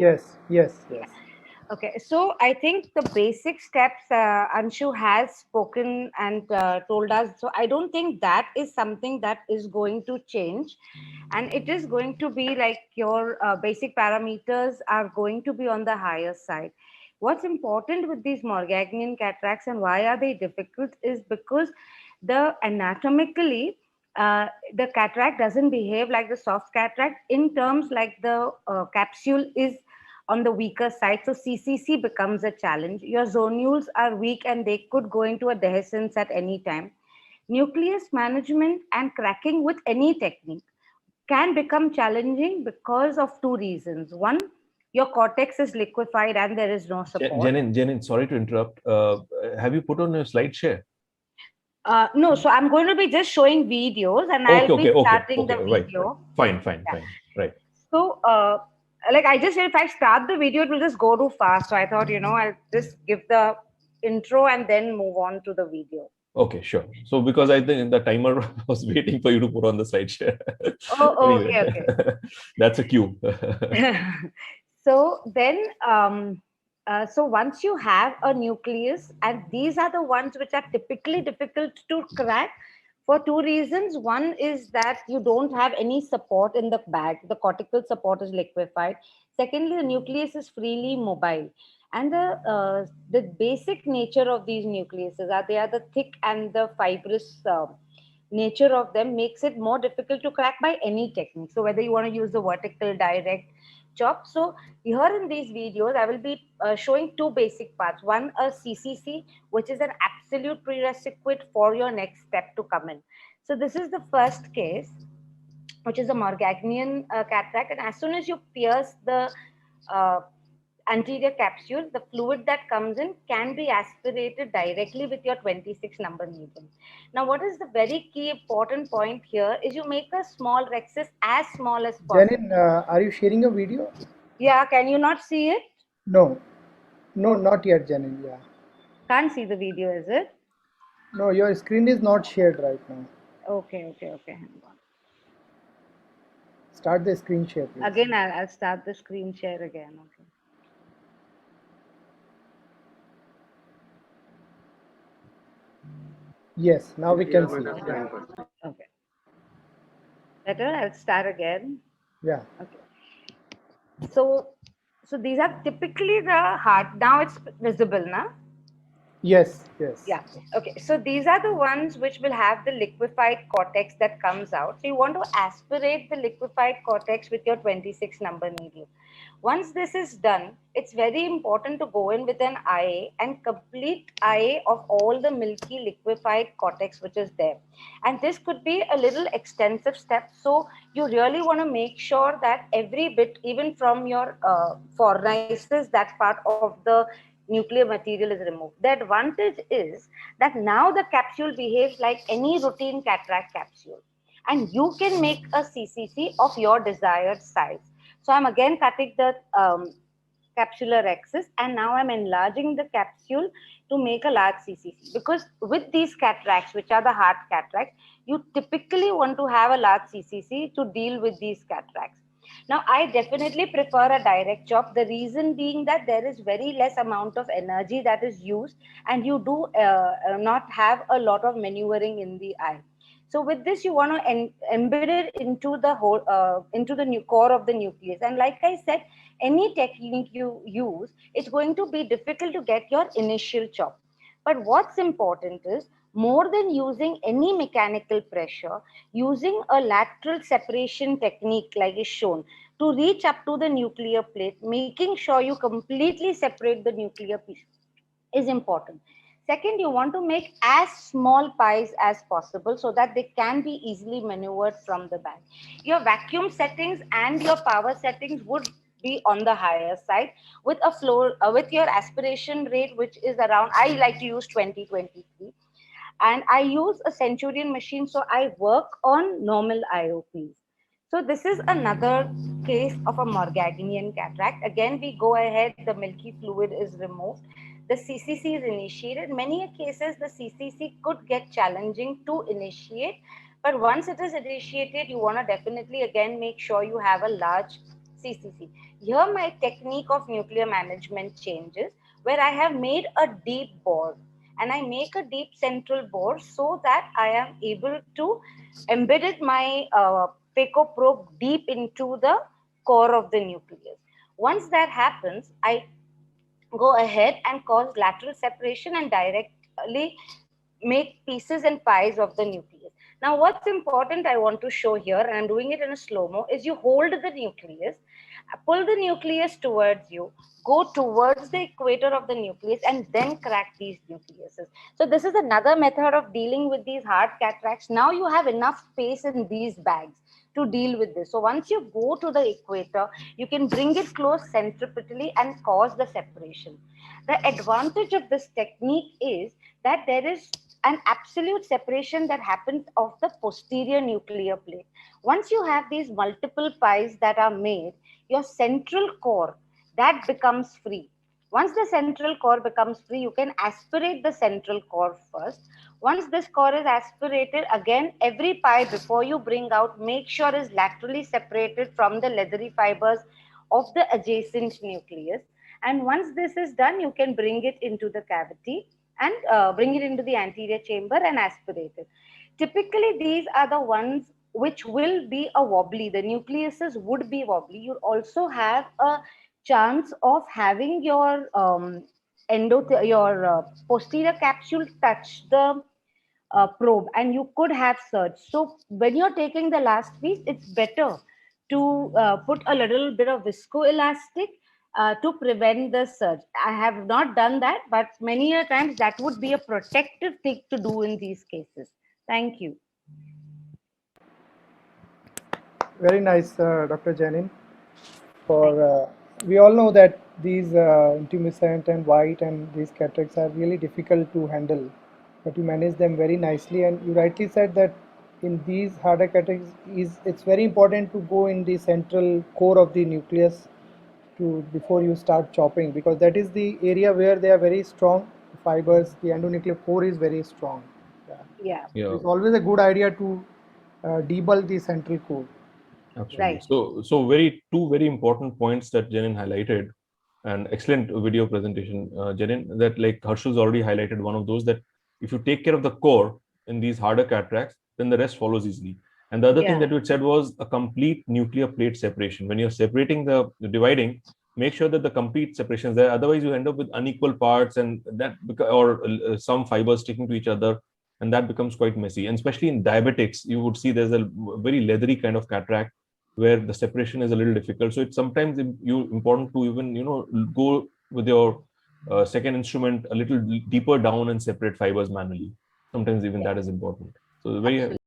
Yes, yes, Yeah. yes. Okay, so I think the basic steps Anshu has spoken and told us. So I don't think that is something that is going to change, and it is going to be like your basic parameters are going to be on the higher side. What's important with these Morganian cataracts and why are they difficult is because the anatomically the cataract doesn't behave like the soft cataract in terms like the capsule is on the weaker side. So CCC becomes a challenge. Your zonules are weak and they could go into a dehiscence at any time. Nucleus management and cracking with any technique can become challenging because of two reasons. One, your cortex is liquefied and there is no support. Jenin, sorry to interrupt. Have you put on your slide share? No, so I'm going to be just showing videos and Okay, I'll be okay, okay, starting okay. the Right, right. video. Fine, fine, Yeah. fine. Right. So, like I just said, if I start the video, it will just go too fast. So I thought, I'll just give the intro and then move on to the video. Okay, sure. So because I think the timer was waiting for you to put on the slide share. Oh, Anyway, okay, that's a cue. okay. So then, so once you have a nucleus, and these are the ones which are typically difficult to crack for two reasons. One is that you don't have any support in the bag, the cortical support is liquefied. Secondly, the nucleus is freely mobile. And the basic nature of these nucleuses are they are the thick and the fibrous nature of them makes it more difficult to crack by any technique. So whether you want to use the vertical, direct, chop. So here in these videos, I will be showing two basic parts. One, a CCC, which is an absolute prerequisite for your next step to come in. So this is the first case, which is a Morganian cataract. And as soon as you pierce the uh, anterior capsule, the fluid that comes in can be aspirated directly with your 26 number needle. Now, what is the very key important point here is you make a small rhexis as small as possible. Janin, are you sharing a video? Yeah, can you not see it? No, no, Oh, not yet, Janin. Yeah. can't see the video, is it? No, your screen is not shared right now. Okay, hang on. Start the screen share, please. Again, I'll start the screen share again. Okay. Yes, now we can see. Yeah. Okay. Better, I'll start again. Yeah. Okay. So, so these are typically the heart. Now it's visible, now. Yes, yes. Yeah. Okay. So these are the ones which will have the liquefied cortex that comes out. So you want to aspirate the liquefied cortex with your 26 number needle. Once this is done, it's very important to go in with an IA and complete IA of all the milky liquefied cortex which is there. And this could be a little extensive step. So you really want to make sure that every bit, even from your fornices, that part of the nuclear material is removed. The advantage is that now the capsule behaves like any routine cataract capsule. And you can make a CCC of your desired size. So I'm again cutting the capsular axis and now I'm enlarging the capsule to make a large CCC. Because with these cataracts, which are the hard cataracts, you typically want to have a large CCC to deal with these cataracts. Now, I definitely prefer a direct chop. The reason being that there is very less amount of energy that is used, and you do not have a lot of maneuvering in the eye. So, with this, you want to embed it into the whole, into the core of the nucleus. And like I said, any technique you use, it's going to be difficult to get your initial chop. But what's important is more than using any mechanical pressure, using a lateral separation technique like is shown to reach up to the nuclear plate, making sure you completely separate the nuclear piece is important. Second, you want to make as small pies as possible so that they can be easily maneuvered from the bag. Your vacuum settings and your power settings would be on the higher side with a flow with your aspiration rate, which is around, I like to use 2023, and I use a Centurion machine, so I work on normal IOPs. So this is another case of a Morganian cataract. Again, we go ahead, the milky fluid is removed, the CCC is initiated. Many cases, the CCC could get challenging to initiate, but once it is initiated, you want to definitely again make sure you have a large CCC. Here my technique of nuclear management changes, where I have made a deep bore, and I make a deep central bore so that I am able to embed my Phaco probe deep into the core of the nucleus. Once that happens, I go ahead and cause lateral separation and directly make pieces and pies of the nucleus. Now, what's important I want to show here, and I'm doing it in a slow-mo, is you hold the nucleus, pull the nucleus towards you, go towards the equator of the nucleus, and then crack these nucleuses. So this is another method of dealing with these hard cataracts. Now you have enough space in these bags to deal with this. So once you go to the equator, you can bring it close centripetally and cause the separation. The advantage of this technique is that there is an absolute separation that happens of the posterior nuclear plate. Once you have these multiple pies that are made, your central core, that becomes free. Once the central core becomes free, you can aspirate the central core first. Once this core is aspirated, again, every pie before you bring out, make sure is laterally separated from the leathery fibers of the adjacent nucleus. And once this is done, you can bring it into the cavity and bring it into the anterior chamber and aspirate it. Typically, these are the ones which will be a wobbly. The nucleuses would be wobbly. You also have a chance of having your posterior capsule touch the probe, and you could have surge. So when you're taking the last piece, it's better to put a little bit of viscoelastic to prevent the surge. I have not done that, but many a times that would be a protective thing to do in these cases. Thank you. Very nice, Dr. Janin. We all know that these intumescent and white and these cataracts are really difficult to handle, but you manage them very nicely. And you rightly said that in these harder cataracts, it's very important to go in the central core of the nucleus before you start chopping, because that is the area where they are very strong fibers. The endonuclear core is very strong. Yeah. It's always a good idea to debulk the central core. Absolutely. Right. So two very important points that Janin highlighted, and excellent video presentation, Janin, that like Harshul's already highlighted one of those, that if you take care of the core in these harder cataracts, then the rest follows easily. And the other thing that you said was a complete nuclear plate separation. When you're separating the dividing, make sure that the complete separation is there. Otherwise, you end up with unequal parts, and that or some fibers sticking to each other, and that becomes quite messy. And especially in diabetics, you would see there's a very leathery kind of cataract where the separation is a little difficult. So it's sometimes important to even go with your second instrument a little deeper down and separate fibers manually. Sometimes even that is important. So very